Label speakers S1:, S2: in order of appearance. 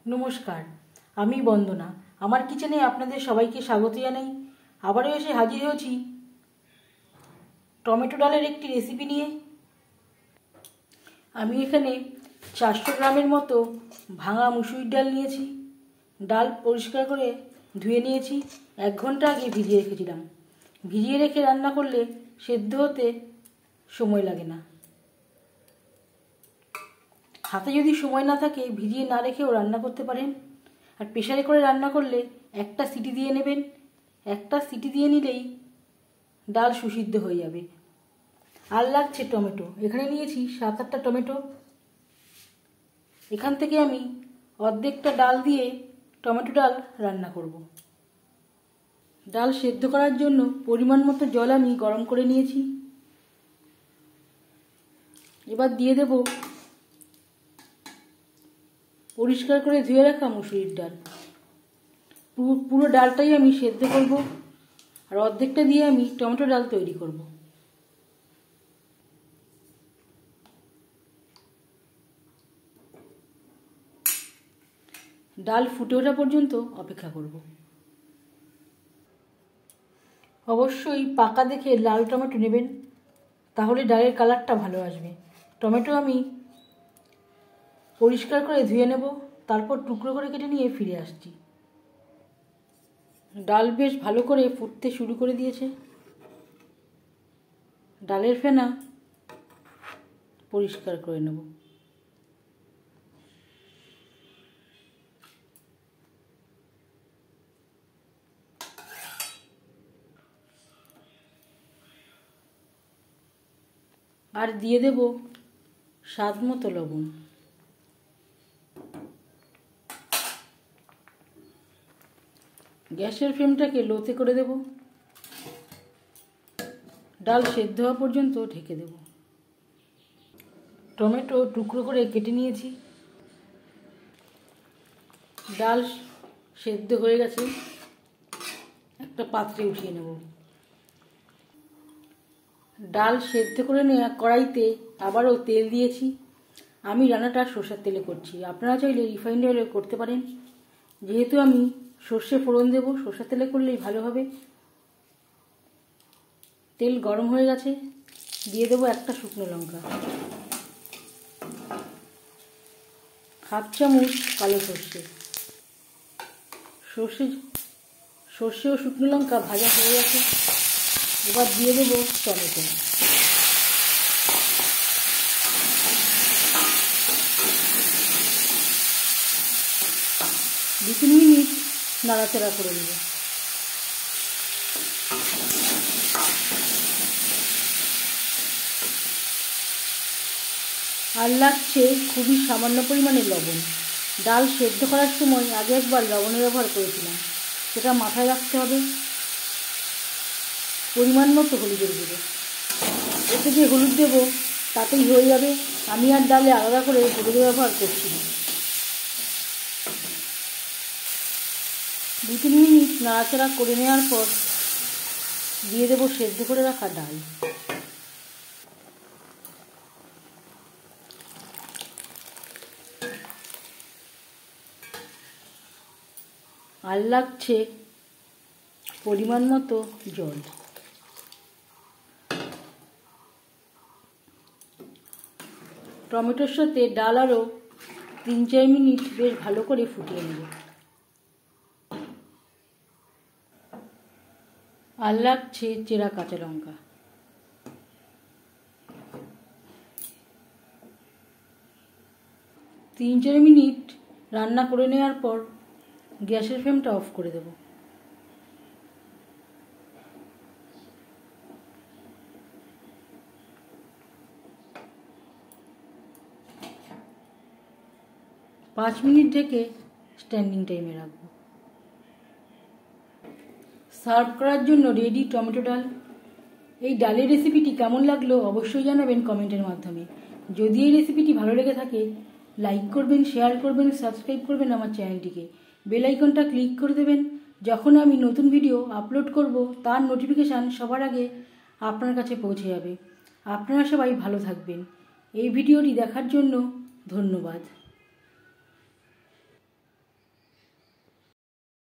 S1: নমস্কার, আমি বন্দনা। আমার কিচেনে আপনাদের সবাইকে স্বাগত জানাই। আবারও এসে হাজির হয়েছি টমেটো ডালের একটি রেসিপি নিয়ে। আমি এখানে 400 গ্রামের মতো ভাঙা মুসুরির ডাল নিয়েছি। ডাল পরিষ্কার করে ধুয়ে নিয়েছি। 1 ঘন্টা আগে ভিজিয়ে রেখেছিলাম। ভিজিয়ে রেখে রান্না করলে সেদ্ধ হতে সময় লাগে না। হাতে যদি সময় না থাকে ভিজিয়ে না রেখেও রান্না করতে পারেন। আর প্রেসারে করে রান্না করলে একটা সিটি দিয়ে নেবেন। একটা সিটি দিয়ে নিলেই ডাল সুসিদ্ধ হয়ে যাবে। আর লাগছে টমেটো। এখানে নিয়েছি 7-8টা টমেটো। এখান থেকে আমি অর্ধেকটা ডাল দিয়ে টমেটো ডাল রান্না করব। ডাল সেদ্ধ করার জন্য পরিমাণ মতো জল আমি গরম করে নিয়েছি। এবার দিয়ে দেব পরিষ্কার করে ধুয়ে রাখা মুসুরির ডাল। পুরো ডালটাই আমি সেদ্ধ করব, আর অর্ধেকটা দিয়ে আমি টমেটো ডাল তৈরি করব। ডাল ফুটে ওঠা পর্যন্ত অপেক্ষা করব। অবশ্যই পাকা দেখে লাল টমেটো নেবেন, তাহলে ডালের কালারটা ভালো আসবে। টমেটো আমি পরিষ্কার করে ধুয়ে নেব, তারপর টুকরো করে কেটে নিয়ে ফিরে আসছি। ডাল বেশ ভালো করে ফুটতে শুরু করে দিয়েছে। ডালের ফেনা পরিষ্কার করে নেব। আর দিয়ে দেব স্বাদ মতো লবণ। গ্যাসের ফ্লেমটাকে লোতে করে দেব। ডাল সেদ্ধ হওয়া পর্যন্ত ঢেকে দেব। টমেটো টুকরো করে কেটে নিয়েছি। ডাল সেদ্ধ হয়ে গেছে, একটা পাত্রে উঠিয়ে নেব। ডাল সেদ্ধ করে নেওয়া কড়াইতে আবারও তেল দিয়েছি। আমি রান্নাটা সরষের তেলে করছি, আপনারা চাইলে রিফাইন্ড অয়েলে করতে পারেন। যেহেতু আমি সর্ষে ফোড়ন দেব, সরষের তেলে করলেই ভালো হবে। তেল গরম হয়ে গেছে, দিয়ে দেবো একটা শুকনো লঙ্কা, 1/2 চামচ কালো সর্ষে ও শুকনো লঙ্কা ভাজা হয়ে গেছে। এবার দিয়ে দেবো টমেটো। দু 3 মিনিট নাড়াচাড়া করে নেব। আর লাগছে খুবই সামান্য পরিমাণে লবণ। ডাল সেদ্ধ করার সময় আগে একবার লবণের ব্যবহার করেছিলাম, সেটা মাথায় রাখতে হবে। পরিমাণ মতো হলুদের গুঁড়ো। এতে যে হলুদ দেবো তাতেই হয়ে যাবে, আমি আর ডালে আলাদা করে হলুদ ব্যবহার করছি না। 2-3 মিনিট নাড়াচাড়া করে নেওয়ার পর দিয়ে দেবো সেদ্ধ করে রাখা ডাল। আর লাগছে পরিমাণ মতো জল। টমেটোর সাথে ডাল আরও 3-4 মিনিট বেশ ভালো করে ফুটিয়ে নেব। আর লাগছে চেরা কাঁচা লঙ্কা। তিন 4 মিনিট রান্না করে নেওয়ার পর গ্যাসের ফ্লেমটা অফ করে দেব। পাঁচ মিনিট ঢেকে স্ট্যান্ডিং টাইমে রাখবো। সার্ভ করার জন্য রেডি টমেটো ডাল। এই ডালের রেসিপিটি কেমন লাগলো অবশ্যই জানাবেন কমেন্টের মাধ্যমে। যদি এই রেসিপিটি ভালো লেগে থাকে লাইক করবেন, শেয়ার করবেন, সাবস্ক্রাইব করবেন আমার চ্যানেলটিকে। বেল আইকনটা ক্লিক করে দেবেন। যখন আমি নতুন ভিডিও আপলোড করব তার নোটিফিকেশান সবার আগে আপনার কাছে পৌঁছে যাবে। আপনারা সবাই ভালো থাকবেন। এই ভিডিওটি দেখার জন্য ধন্যবাদ।